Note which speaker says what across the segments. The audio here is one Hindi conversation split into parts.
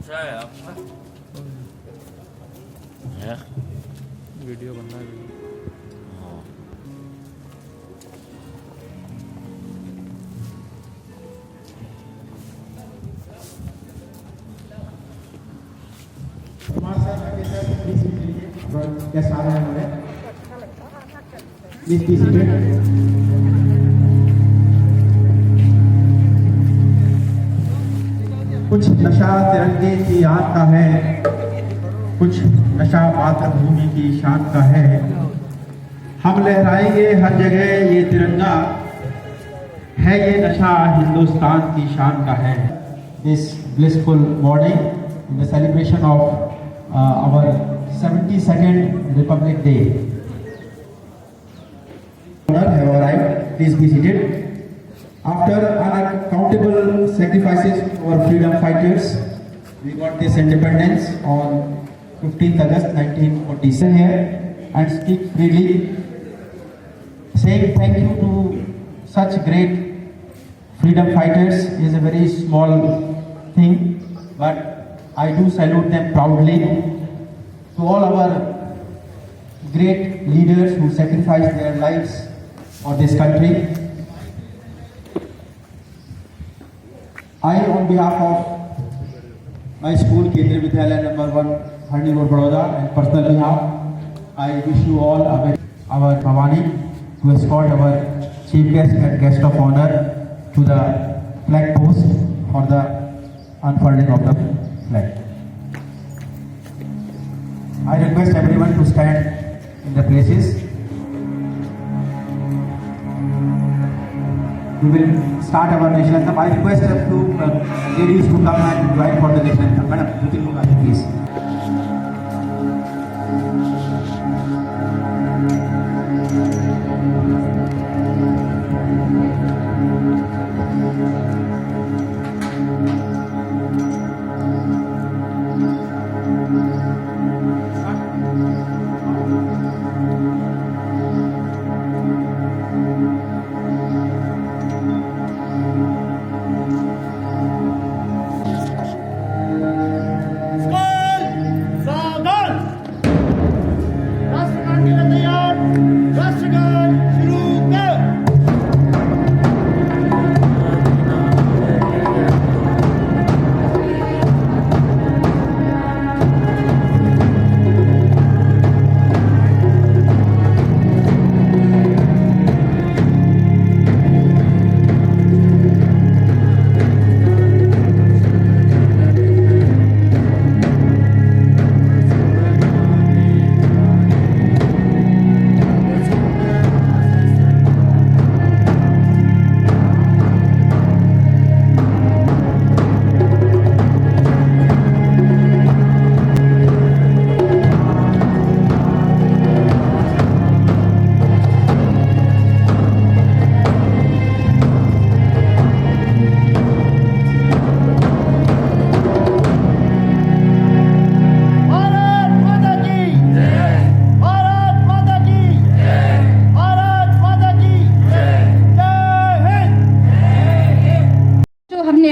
Speaker 1: ใช่ครับเนี่ย
Speaker 2: वीडियो बनना है वीडियो।
Speaker 1: อ๋อ
Speaker 3: Yes, आ रहे हैं हमारे। Please be seated. कुछ नशा तिरंगे की याद का है, कुछ नशा मातृभूमि की शान का है। हम लहराएंगे हर जगह ये तिरंगा, है ये नशा हिंदुस्तान की शान का है। This blissful morning in the celebration of our 72nd Republic Day. Have arrived. Please be seated. After unaccountable sacrifices of our freedom fighters, we got this independence on 15th August 1947 here and speak freely, saying thank you to such great freedom fighters is a very small thing, but I do salute them proudly. To all our great leaders who sacrificed their lives for this country, I, on behalf of my school, Kendriya Vidyalaya number 1, Harni Road, Baroda, and personal behalf, I wish you all our Bhavani to escort our chief guest and guest of honor to the flag post for the unfurling of the flag. I request everyone to stand in the places. We will start our national anthem. I request a few ladies to come and join for the national anthem. Madam, you can go ahead, please.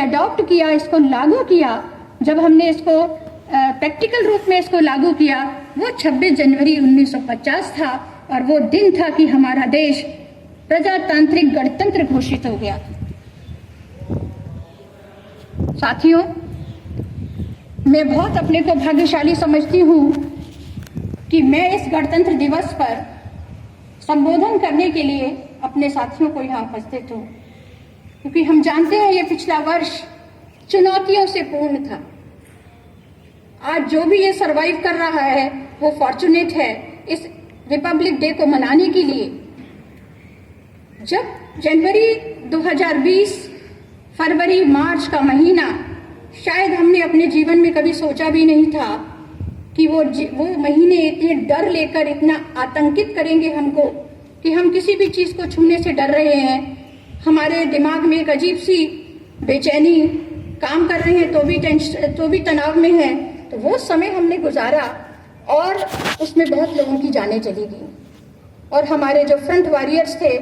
Speaker 4: Adopt किया, इसको लागू किया, जब हमने इसको प्रैक्टिकल रूप में इसको लागू किया, वो 26 जनवरी 1950 था और वो दिन था कि हमारा देश प्रजातांत्रिक गणतंत्र घोषित हो गया। साथियों, मैं बहुत अपने को भाग्यशाली समझती हूँ कि मैं इस गणतंत्र दिवस पर संबोधन करने के लिए अपने साथियों को यहाँ उपस्थित हूँ, क्योंकि हम जानते हैं ये पिछला वर्ष चुनौतियों से पूर्ण था। आज जो भी ये सरवाइव कर रहा है वो फॉर्चुनेट है इस रिपब्लिक डे को मनाने के लिए। जब जनवरी 2020, फरवरी, मार्च का महीना, शायद हमने अपने जीवन में कभी सोचा भी नहीं था कि वो महीने इतने डर लेकर इतना आतंकित करेंगे हमको कि हम किसी भी चीज को छूने से डर रहे हैं। हमारे दिमाग में एक अजीब सी बेचैनी काम कर रहे हैं, तो भी तनाव में है। तो वो समय हमने गुजारा और उसमें बहुत लोगों की जानें चली गई। और हमारे जो फ्रंट वॉरियर्स थे,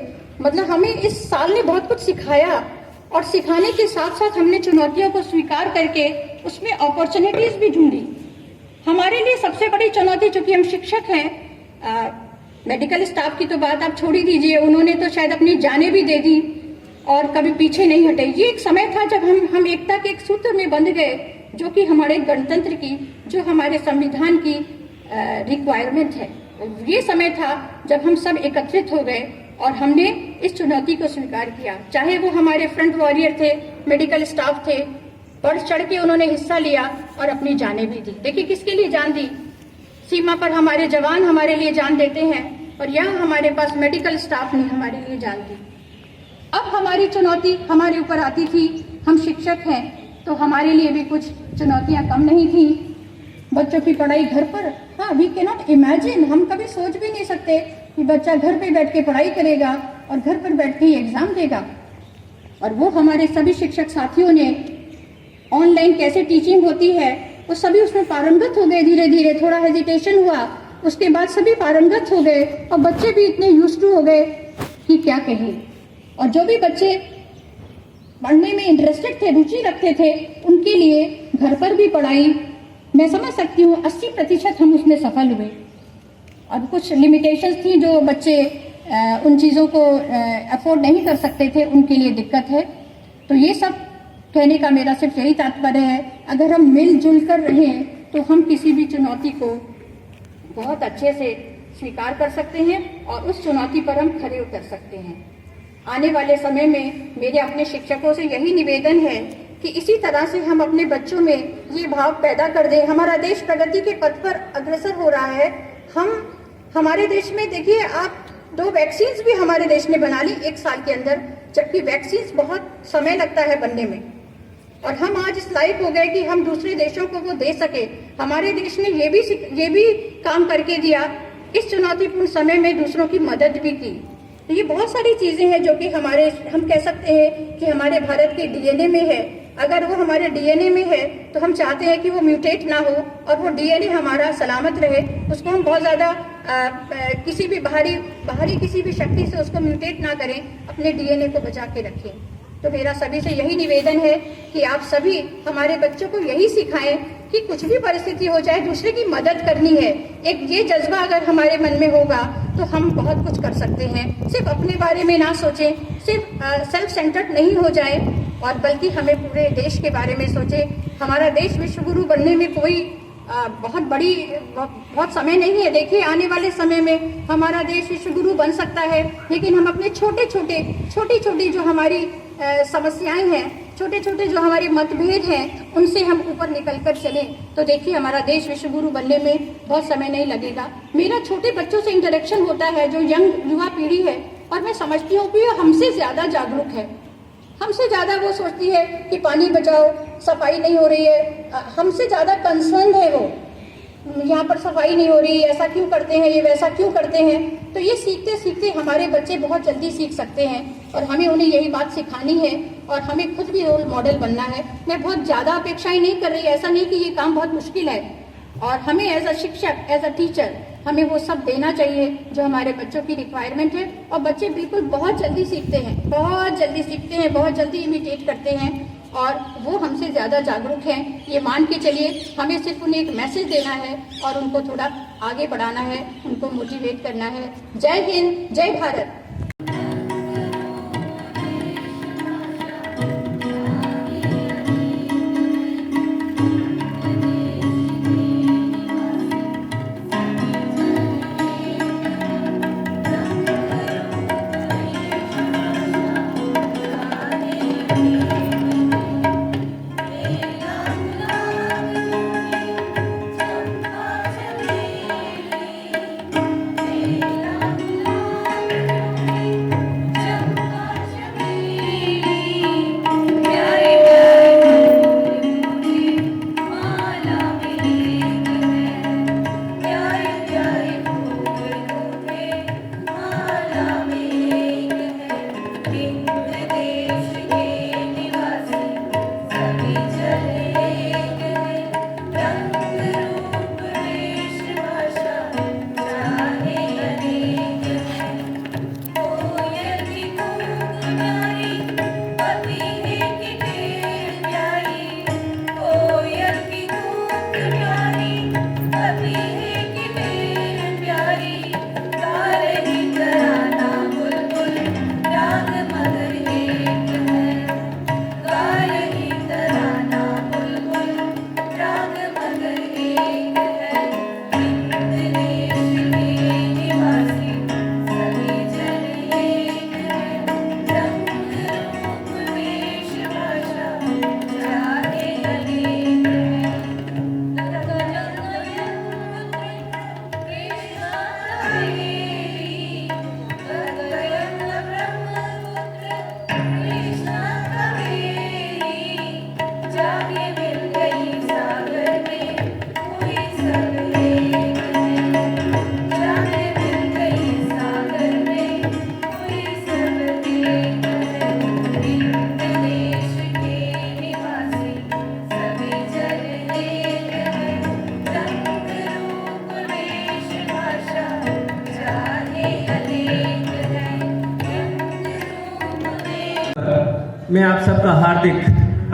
Speaker 4: मतलब हमें इस साल ने बहुत कुछ सिखाया और सिखाने के साथ साथ हमने चुनौतियों को स्वीकार करके उसमें अपॉर्चुनिटीज भी ढूंढी। हमारे लिए सबसे बड़ी चुनौती, चूंकि हम शिक्षक हैं, मेडिकल स्टाफ की तो बात आप छोड़ ही दीजिए, उन्होंने तो शायद अपनी जानें भी दे दी और कभी पीछे नहीं हटे। ये एक समय था जब हम एकता के एक सूत्र में बंध गए, जो कि हमारे गणतंत्र की, जो हमारे संविधान की रिक्वायरमेंट है। ये समय था जब हम सब एकत्रित हो गए और हमने इस चुनौती को स्वीकार किया। चाहे वो हमारे फ्रंट वॉरियर थे, मेडिकल स्टाफ थे, बढ़ चढ़ के उन्होंने हिस्सा लिया और अपनी जानें भी दी। देखिए किसके लिए जान दी, सीमा पर हमारे जवान हमारे लिए जान देते हैं और यहाँ हमारे पास मेडिकल स्टाफ ने हमारे लिए जान दी। अब हमारी चुनौती हमारे ऊपर आती थी, हम शिक्षक हैं तो हमारे लिए भी कुछ चुनौतियां कम नहीं थी। बच्चों की पढ़ाई घर पर, हाँ, वी कैन नॉट इमेजिन, हम कभी सोच भी नहीं सकते कि बच्चा घर पे बैठ के पढ़ाई करेगा और घर पर बैठ के ही एग्जाम देगा। और वो हमारे सभी शिक्षक साथियों ने ऑनलाइन कैसे टीचिंग होती है वो सभी उसमें पारंगत हो गए। धीरे धीरे थोड़ा हेजिटेशन हुआ, उसके बाद सभी पारंगत हो गए और बच्चे भी इतने यूज्ड टू हो गए कि क्या कहें। और जो भी बच्चे पढ़ने में इंटरेस्टेड थे, रुचि रखते थे, उनके लिए घर पर भी पढ़ाई, मैं समझ सकती हूँ 80% हम उसमें सफल हुए। और कुछ लिमिटेशंस थी, जो बच्चे उन चीज़ों को अफोर्ड नहीं कर सकते थे, उनके लिए दिक्कत है। तो ये सब कहने का मेरा सिर्फ यही तात्पर्य है, अगर हम मिलजुल कर रहें तो हम किसी भी चुनौती को बहुत अच्छे से स्वीकार कर सकते हैं और उस चुनौती पर हम खरे उतर सकते हैं। आने वाले समय में मेरे अपने शिक्षकों से यही निवेदन है कि इसी तरह से हम अपने बच्चों में ये भाव पैदा कर दें। हमारा देश प्रगति के पथ पर अग्रसर हो रहा है। हमारे देश में देखिए आप, 2 वैक्सीन्स भी हमारे देश ने बना ली 1 साल के अंदर, जबकि वैक्सीन्स बहुत समय लगता है बनने में। और हम आज इस लायक हो गए कि हम दूसरे देशों को वो दे सके। हमारे देश ने ये भी काम करके दिया, इस चुनौतीपूर्ण समय में दूसरों की मदद भी की। तो ये बहुत सारी चीजें हैं जो कि हम कह सकते हैं कि हमारे भारत के डीएनए में है। अगर वो हमारे डीएनए में है तो हम चाहते हैं कि वो म्यूटेट ना हो और वो डीएनए हमारा सलामत रहे। उसको हम बहुत ज्यादा किसी भी बाहरी किसी भी शक्ति से उसको म्यूटेट ना करें, अपने डीएनए को बचा के रखें। तो मेरा सभी से यही निवेदन है कि आप सभी हमारे बच्चों को यही सिखाएं कि कुछ भी परिस्थिति हो जाए, दूसरे की मदद करनी है। एक ये जज्बा अगर हमारे मन में होगा तो हम बहुत कुछ कर सकते हैं। सिर्फ अपने बारे में ना सोचें, सिर्फ सेल्फ सेंटर्ड नहीं हो जाए, और बल्कि हमें पूरे देश के बारे में सोचें। हमारा देश विश्व गुरु बनने में कोई बहुत समय नहीं है। देखिए आने वाले समय में हमारा देश विश्व गुरु बन सकता है, लेकिन हम अपने छोटी छोटी जो हमारी समस्याएं हैं, छोटे छोटे जो हमारे मतभेद हैं, उनसे हम ऊपर निकल कर चलें तो देखिए हमारा देश विश्व गुरु बनने में बहुत समय नहीं लगेगा। मेरा छोटे बच्चों से इंटरेक्शन होता है, जो यंग युवा पीढ़ी है, और मैं समझती हूँ कि हमसे ज्यादा जागरूक है। हमसे ज्यादा वो सोचती है कि पानी बचाओ, सफाई नहीं हो रही है, हमसे ज्यादा कंसर्न है वो, यहाँ पर सफाई नहीं हो रही, ऐसा क्यों करते हैं, ये वैसा क्यों करते हैं। तो ये सीखते सीखते हमारे बच्चे बहुत जल्दी सीख सकते हैं और हमें उन्हें यही बात सिखानी है और हमें खुद भी रोल मॉडल बनना है। मैं बहुत ज्यादा अपेक्षाएं नहीं कर रही, ऐसा नहीं कि ये काम बहुत मुश्किल है, और हमें एज अ शिक्षक, एज अ टीचर, हमें वो सब देना चाहिए जो हमारे बच्चों की रिक्वायरमेंट है। और बच्चे बिल्कुल बहुत जल्दी सीखते हैं, बहुत जल्दी इमिटेट करते हैं, और वो हमसे ज़्यादा जागरूक हैं, ये मान के चलिए। हमें सिर्फ उन्हें एक मैसेज देना है और उनको थोड़ा आगे बढ़ाना है, उनको मोटिवेट करना है। जय हिंद, जय भारत।
Speaker 1: मैं आप सबका हार्दिक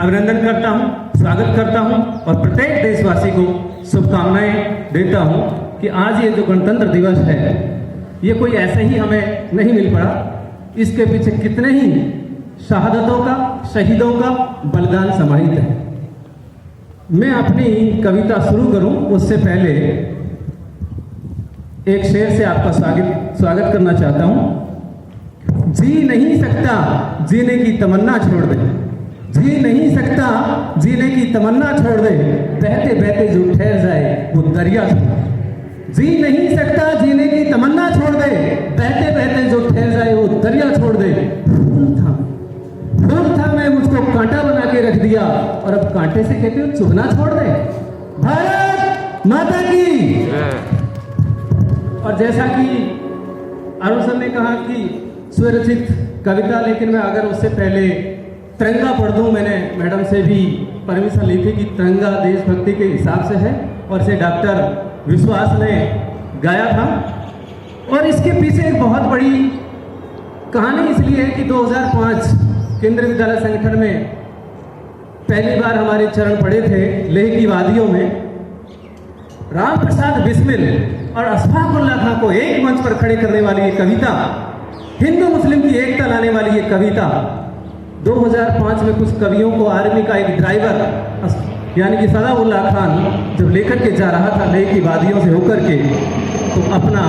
Speaker 1: अभिनंदन करता हूं, स्वागत करता हूं और प्रत्येक देशवासी को शुभकामनाएं देता हूं कि आज ये जो गणतंत्र दिवस है ये कोई ऐसे ही हमें नहीं मिल पड़ा। इसके पीछे कितने ही शहादतों का, शहीदों का बलिदान समाहित है। मैं अपनी कविता शुरू करूं उससे पहले एक शेर से आपका स्वागत करना चाहता हूं। जी नहीं सकता जीने की तमन्ना छोड़ दे, जी नहीं सकता जीने की तमन्ना छोड़ दे, बहते बहते जो ठहर जाए वो दरिया छोड़ दे। जी नहीं सकता जीने की तमन्ना छोड़ दे, बहते बहते जो ठहर जाए वो दरिया छोड़ दे। फूल था मैं मुझको कांटा बना के रख दिया और अब कांटे से कहते हो चुभना छोड़ दे। भारत माता की। और जैसा कि अरुण सर ने कहा कि स्वरचित कविता, लेकिन मैं अगर उससे पहले तिरंगा पढ़ दूं, मैंने मैडम से भी परमिशन ली थी कि तिरंगा देशभक्ति के हिसाब से है और इसे डॉक्टर विश्वास ने गाया था। और इसके पीछे एक बहुत बड़ी कहानी इसलिए है कि 2005 केंद्रीय विद्यालय संगठन में पहली बार हमारे चरण पड़े थे लेह की वादियों में। राम प्रसाद बिस्मिल और अशफाकुल्लाह खां को एक मंच पर खड़े करने वाली ये कविता, हिंदू मुस्लिम की एकता लाने वाली ये कविता 2005 में कुछ कवियों को आर्मी का एक ड्राइवर यानी कि सदाउल्लाह खान जब लेकर के जा रहा था लेह की वादियों से होकर के, तो अपना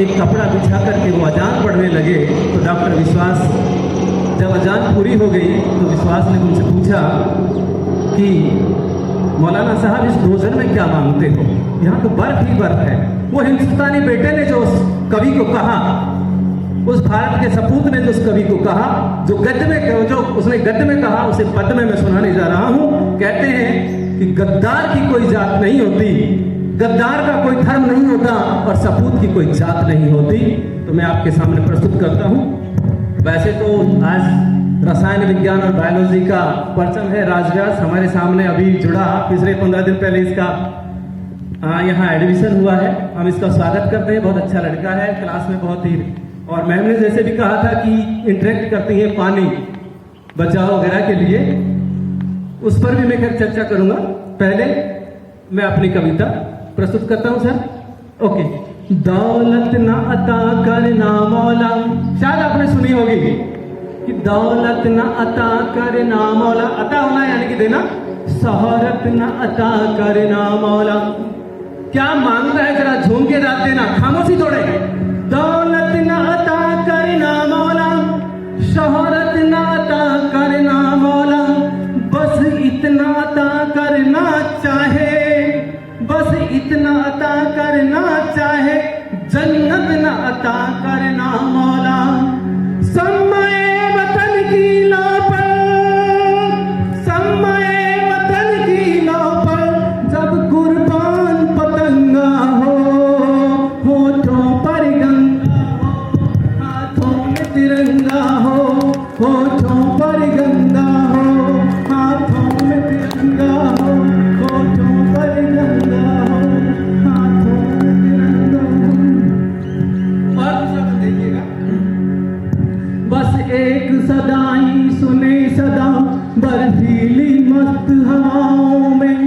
Speaker 1: एक कपड़ा बिछा करके वो अजान पढ़ने लगे। तो डॉक्टर विश्वास जब अजान पूरी हो गई तो विश्वास ने उनसे पूछा कि मौलाना साहब इस भोजन में क्या मांगते हो, यहाँ तो बर्फ ही बर्फ है। वो हिंदुस्तानी बेटे ने जो उस कवि को कहा, उस भारत के सपूत ने जो उस कवि को कहा, जो गद्य में जो उसने गद्य में कहा उसे पद्य में मैं सुनाने जा रहा हूँ। कहते हैं कि गद्दार की कोई जात नहीं होती, गद्दार का कोई धर्म नहीं होता और सपूत की कोई जात नहीं होती। तो मैं आपके सामने प्रस्तुत करता हूँ। वैसे तो आज रसायन विज्ञान और बायोलॉजी का परचम है राजव्यास हमारे सामने अभी जुड़ा, पिछले 15 दिन पहले इसका यहाँ एडमिशन हुआ है। हम इसका स्वागत करते हैं, बहुत अच्छा लड़का है, क्लास में बहुत ही। और मैम ने जैसे भी कहा था कि इंटरेक्ट करती है पानी बचाओ वगैरह के लिए, उस पर भी मैं खैर चर्चा करूंगा। पहले मैं अपनी कविता प्रस्तुत करता हूं सर। ओके। दौलत ना अता करना मौला, शायद आपने सुनी होगी कि दौलत न अता करना मौला, अता होना यानी कि देना, शोहरत न अता करना मौला। क्या मांग रहा है जरा झूम के रात देना, खामोशी तोड़े। दौलत न अता करना मौला, शोहरत न अता करना मौला, बस इतना अता करना चाहे, बस इतना अता करना चाहे, जन्नत न अता करना मौला। समय वतन की लौ पर, समय वतन की लौ पर, जब कुर्बान पतंगा हो, होठों पर गंगा हो, हाथों में तिरंगा हो, होठों पर गंगा हो, हाथों में तिरंगा हो, होठों पर गंगा हो, हाथों में तिरंगा हो। और दूसरा देखिएगा। बस एक सदाई सुने सदा बर्फीली मस्त हवाओं में,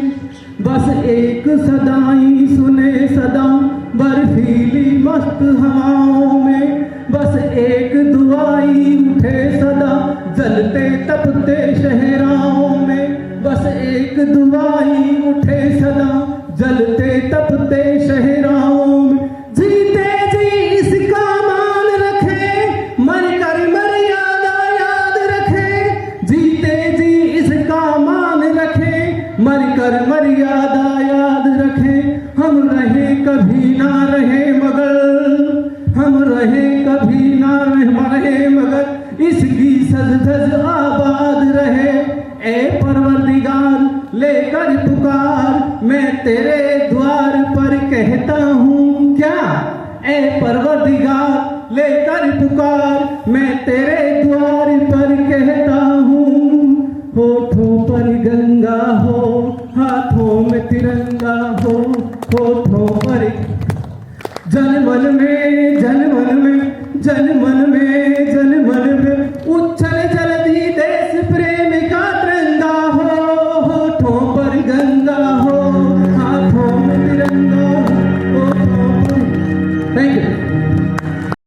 Speaker 1: बस एक सदाई सुने सदा बर्फीली मस्त हवाओं में, बस एक दुआई उठे सदा जलते तपते शहराओं में, बस एक दुआई उठे सदा जलते तपते शहराओं में। जीते जी इसका मान रखे, मर कर मर्यादा याद रखे, जीते जी इसका मान रखे, मर कर मर्यादा याद रखे। हम रहे कभी ना रहे मगर, हम रहे कभी ना रहे मगर, इसकी सज धज आबाद रहे। ए परवरदिगार लेकर पुकार, मैं तेरे द्वार पर कहता हूँ क्या। ए परवरदिगार लेकर पुकार, मैं तेरे द्वार पर कहता हूँ। होठों पर गंगा हो, हाथों में तिरंगा